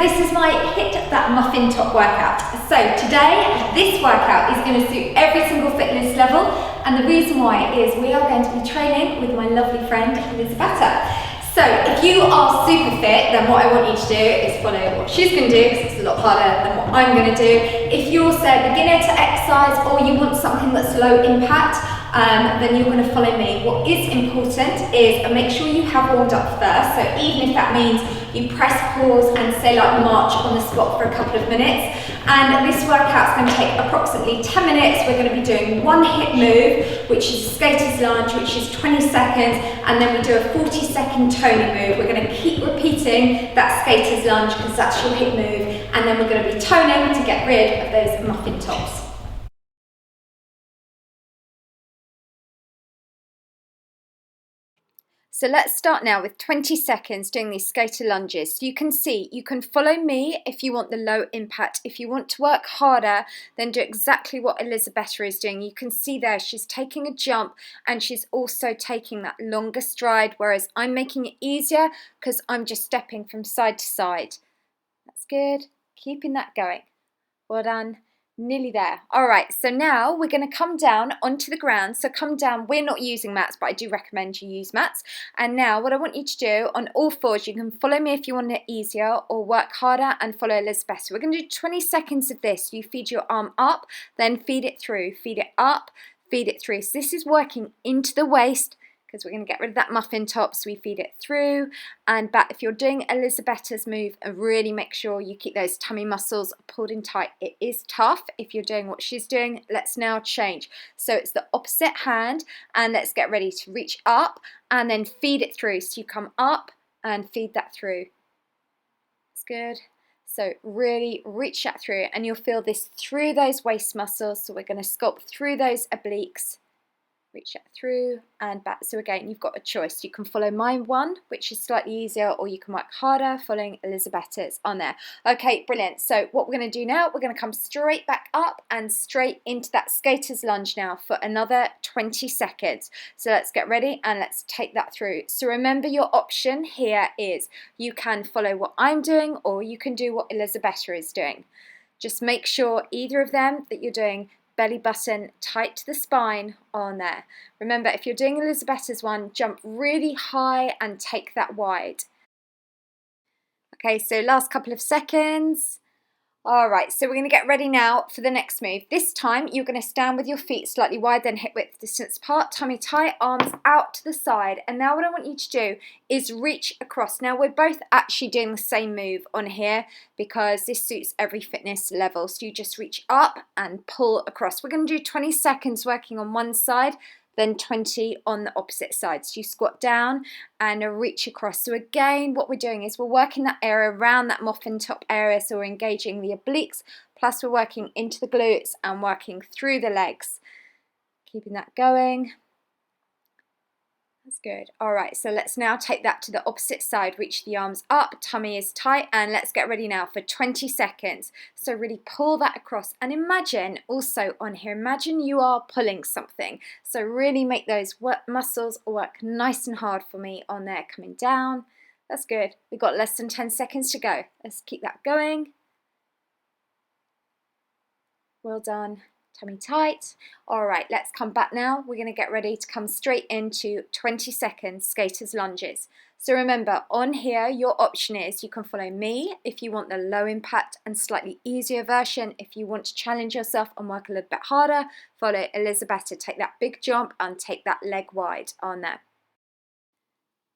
this is my Hit That Muffin Top workout. So today, this workout is going to suit every single fitness level, and the reason why is we are going to be training with my lovely friend Elizabeth. So if you are super fit, then what I want you to do is follow what she's going to do, because it's a lot harder than what I'm going to do. If you're, say, a beginner to exercise, or you want something that's low impact, then you're going to follow me. What is important is make sure you have warmed up first. So even if that means you press pause and say like march on the spot for a couple of minutes. And this workout's going to take approximately 10 minutes. We're going to be doing one HIIT move, which is skater's lunge, which is 20 seconds. And then we do a 40-second toning move. We're going to keep repeating that skater's lunge because that's your HIIT move. And then we're going to be toning to get rid of those muffin tops. So let's start now with 20 seconds doing these skater lunges. So you can see, you can follow me if you want the low impact. If you want to work harder, then do exactly what Elizabeth is doing. You can see there, she's taking a jump and she's also taking that longer stride, whereas I'm making it easier because I'm just stepping from side to side. That's good. Keeping that going. Well done. Nearly there. All right, so now we're going to come down onto the ground. So come down. We're not using mats, but I do recommend you use mats. And now what I want you to do on all fours, you can follow me if you want it easier or work harder and follow Elizabeth. So we're going to do 20 seconds of this. You feed your arm up, then feed it through. Feed it up, feed it through. So this is working into the waist, because we're going to get rid of that muffin top, so we feed it through and back. If you're doing Elizabeth's move, really make sure you keep those tummy muscles pulled in tight. It is tough if you're doing what she's doing. Let's now change. So it's the opposite hand, and let's get ready to reach up and then feed it through. So you come up and feed that through. That's good. So really reach that through, and you'll feel this through those waist muscles. So we're going to sculpt through those obliques. Reach that through and back. So again, you've got a choice. You can follow my one, which is slightly easier, or you can work harder following Elizabeth's on there. Okay, brilliant. So what we're going to do now, we're going to come straight back up and straight into that skater's lunge now for another 20 seconds. So let's get ready and let's take that through. So remember, your option here is you can follow what I'm doing, or you can do what Elizabeth is doing. Just make sure either of them that you're doing belly button tight to the spine on there. Remember, if you're doing Elizabeth's one, jump really high and take that wide. Okay, so last couple of seconds. All right, so we're going to get ready now for the next move. This time, you're going to stand with your feet slightly wide, then hip width distance apart, tummy tight, arms out to the side. And now what I want you to do is reach across. Now, we're both actually doing the same move on here because this suits every fitness level. So you just reach up and pull across. We're going to do 20 seconds working on one side, then 20 on the opposite side. So you squat down and reach across. So again, what we're doing is we're working that area around that muffin top area. So we're engaging the obliques, plus we're working into the glutes and working through the legs. Keeping that going. That's good. All right, so let's now take that to the opposite side. Reach the arms up, tummy is tight, and let's get ready now for 20 seconds. So really pull that across, and imagine also on here, imagine you are pulling something. So really make those muscles work nice and hard for me on there, coming down. That's good. We've got less than 10 seconds to go. Let's keep that going. Well done. Tummy tight. All right, let's come back now. We're going to get ready to come straight into 20 seconds skater's lunges. So remember, on here, your option is you can follow me if you want the low impact and slightly easier version. If you want to challenge yourself and work a little bit harder, follow Elizabeth to take that big jump and take that leg wide on there.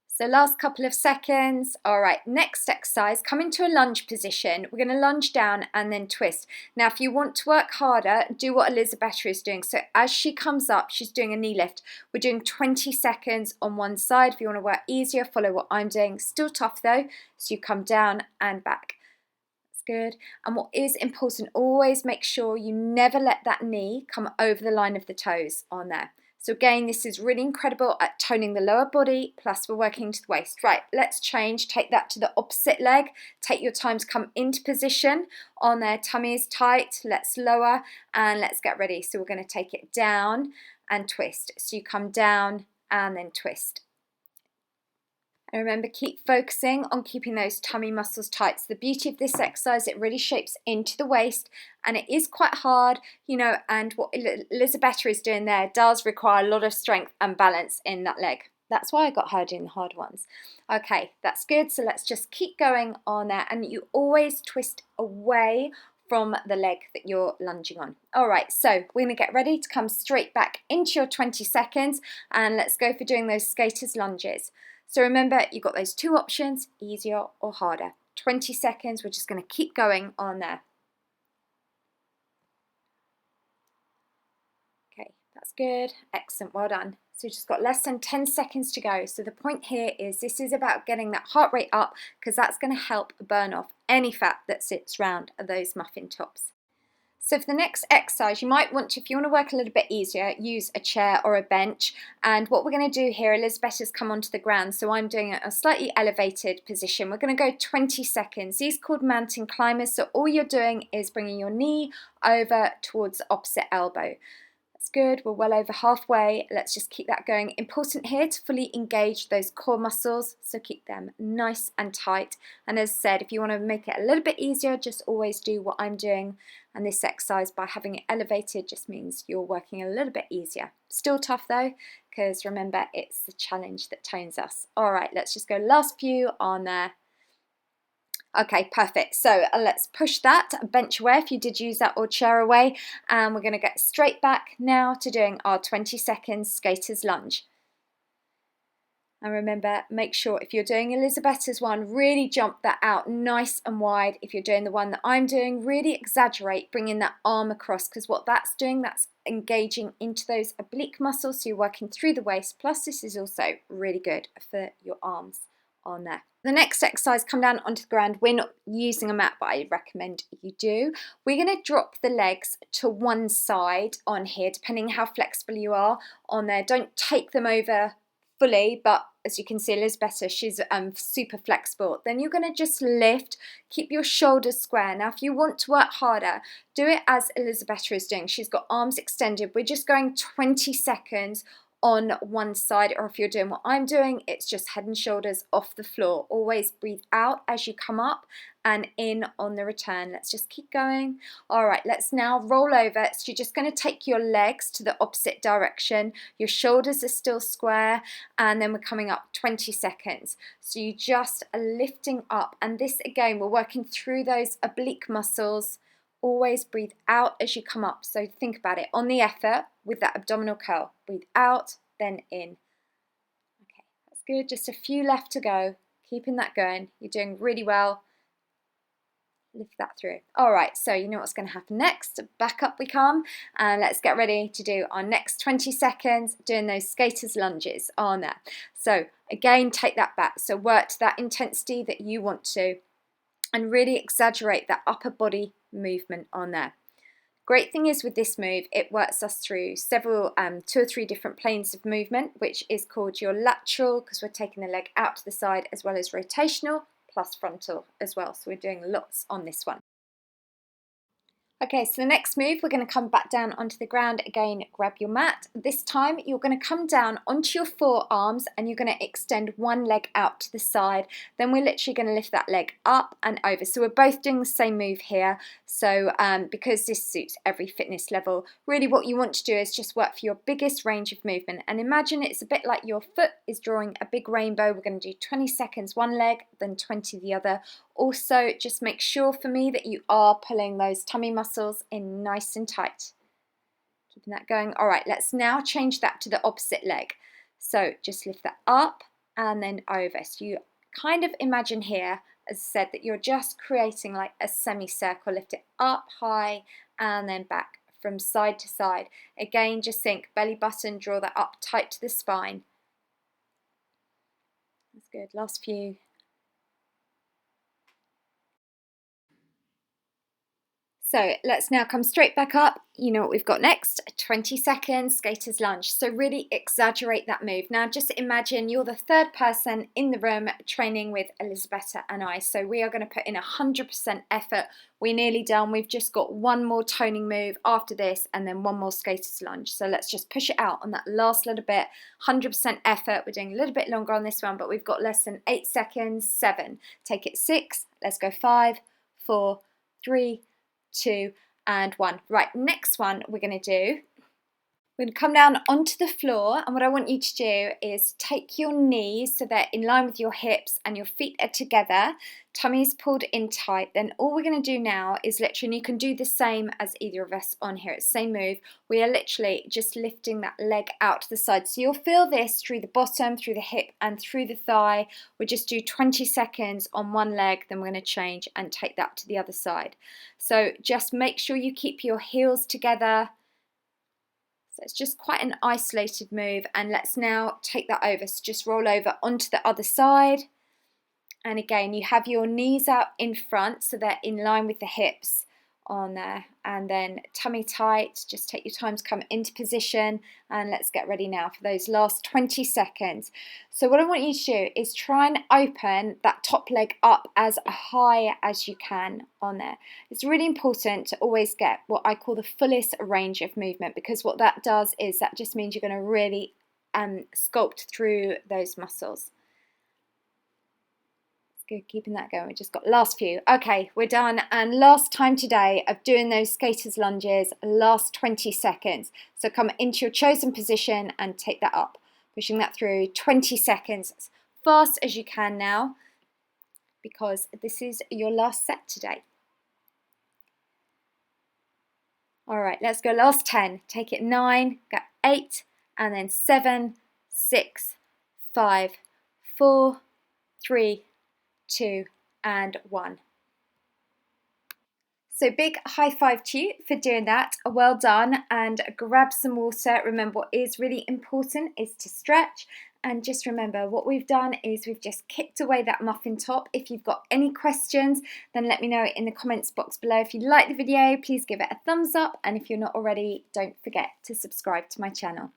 So last couple of seconds. All right, next exercise, come into a lunge position. We're going to lunge down and then twist. Now, if you want to work harder, do what Elizabeth is doing. So as she comes up, she's doing a knee lift. We're doing 20 seconds on one side. If you want to work easier, follow what I'm doing. Still tough though, so you come down and back. That's good. And what is important, always make sure you never let that knee come over the line of the toes on there. So again, this is really incredible at toning the lower body, plus we're working to the waist. Right, let's change, take that to the opposite leg. Take your time to come into position on there. Tummy is tight, let's lower and let's get ready. So we're going to take it down and twist. So you come down and then twist. And remember, keep focusing on keeping those tummy muscles tight. So the beauty of this exercise, it really shapes into the waist, and it is quite hard, you know, and what Elisabetta is doing there does require a lot of strength and balance in that leg. That's why I got her doing the hard ones. Okay, that's good. So let's just keep going on there, and you always twist away from the leg that you're lunging on. All right, so we're going to get ready to come straight back into your 20 seconds, and let's go for doing those skaters lunges. So remember, you've got those two options, easier or harder. 20 seconds, we're just going to keep going on there. Okay, that's good. Excellent, well done. So we've just got less than 10 seconds to go. So the point here is this is about getting that heart rate up, because that's going to help burn off any fat that sits around those muffin tops. So for the next exercise, you might want to, if you want to work a little bit easier, use a chair or a bench. And what we're going to do here, Elisabetta's come onto the ground, so I'm doing a slightly elevated position. We're going to go 20 seconds. These are called mountain climbers. So all you're doing is bringing your knee over towards the opposite elbow. That's good, we're well over halfway. Let's just keep that going. Important here to fully engage those core muscles, so keep them nice and tight. And as I said, if you want to make it a little bit easier, just always do what I'm doing. And this exercise, by having it elevated, just means you're working a little bit easier. Still tough though, because remember, it's the challenge that tones us. All right, let's just go last few on there. Okay, perfect. So let's push that bench away if you did use that, or chair away. And we're going to get straight back now to doing our 20 seconds skater's lunge. And remember, make sure if you're doing Elisabetta's one, really jump that out nice and wide. If you're doing the one that I'm doing, really exaggerate, bringing that arm across, because what that's doing, that's engaging into those oblique muscles, so you're working through the waist. Plus, this is also really good for your arms on there. The next exercise, come down onto the ground. We're not using a mat, but I recommend you do. We're going to drop the legs to one side on here, depending how flexible you are on there. Don't take them over fully, but as you can see, Elisabetta, she's super flexible. Then you're going to just lift, keep your shoulders square. Now, if you want to work harder, do it as Elisabetta is doing. She's got arms extended. We're just going 20 seconds on one side, or if you're doing what I'm doing, it's just head and shoulders off the floor. Always breathe out as you come up and in on the return. Let's just keep going. All right, let's now roll over. So you're just going to take your legs to the opposite direction. Your shoulders are still square, and then we're coming up 20 seconds. So you just are lifting up, and this again, we're working through those oblique muscles. Always breathe out as you come up. So think about it on the effort with that abdominal curl. Breathe out, then in. Okay, that's good. Just a few left to go. Keeping that going. You're doing really well. Lift that through. All right, so you know what's going to happen next. Back up we come, and let's get ready to do our next 20 seconds doing those skaters lunges on there. So again, take that back. So work to that intensity that you want to, and really exaggerate that upper body movement on there. Great thing is with this move, it works us through several, 2 or 3 different planes of movement, which is called your lateral, because we're taking the leg out to the side, as well as rotational, plus frontal as well. So we're doing lots on this one. Okay, so the next move, we're going to come back down onto the ground again, grab your mat. This time you're going to come down onto your forearms, and you're going to extend one leg out to the side. Then we're literally going to lift that leg up and over. So we're both doing the same move here. So because this suits every fitness level, really what you want to do is just work for your biggest range of movement. And imagine it's a bit like your foot is drawing a big rainbow. We're going to do 20 seconds one leg, then 20 the other. Also, just make sure for me that you are pulling those tummy muscles in nice and tight. Keeping that going. All right, let's now change that to the opposite leg. So just lift that up and then over. So you kind of imagine here, as I said, that you're just creating like a semicircle. Lift it up high and then back from side to side. Again, just think belly button, draw that up tight to the spine. That's good. Last few. So let's now come straight back up. You know what we've got next, 20 seconds, skater's lunge. So really exaggerate that move. Now just imagine you're the third person in the room training with Elisabetta and I. So we are going to put in 100% effort. We're nearly done. We've just got one more toning move after this and then one more skater's lunge. So let's just push it out on that last little bit. 100% effort. We're doing a little bit longer on this one, but we've got less than 8 seconds. 7. Take it 6. Let's go 5, 4, 3, 2 and 1. Right, next one we're going to do, we're going to come down onto the floor, and what I want you to do is take your knees so they're in line with your hips and your feet are together, tummy's pulled in tight. Then all we're going to do now is literally, and you can do the same as either of us on here, it's the same move, we are literally just lifting that leg out to the side. So you'll feel this through the bottom, through the hip and through the thigh. We'll just do 20 seconds on one leg, then we're going to change and take that to the other side. So just make sure you keep your heels together. So it's just quite an isolated move, and let's now take that over. So just roll over onto the other side, and again you have your knees out in front so they're in line with the hips on there, and then tummy tight. Just take your time to come into position, and let's get ready now for those last 20 seconds. So what I want you to do is try and open that top leg up as high as you can on there. It's really important to always get what I call the fullest range of movement, because what that does is that just means you're going to really sculpt through those muscles. Good, keeping that going. We just got last few. Okay, we're done. And last time today of doing those skater's lunges, last 20 seconds. So come into your chosen position and take that up. Pushing that through 20 seconds as fast as you can now, because this is your last set today. All right, let's go last 10. Take it 9, go 8, and then 7, 6, 5, 4, 3, 2 and 1. So big high five to you for doing that. Well done, and grab some water. Remember, what is really important is to stretch, and just remember what we've done is we've just kicked away that muffin top. If you've got any questions, then let me know in the comments box below. If you like the video, please give it a thumbs up, and if you're not already, don't forget to subscribe to my channel.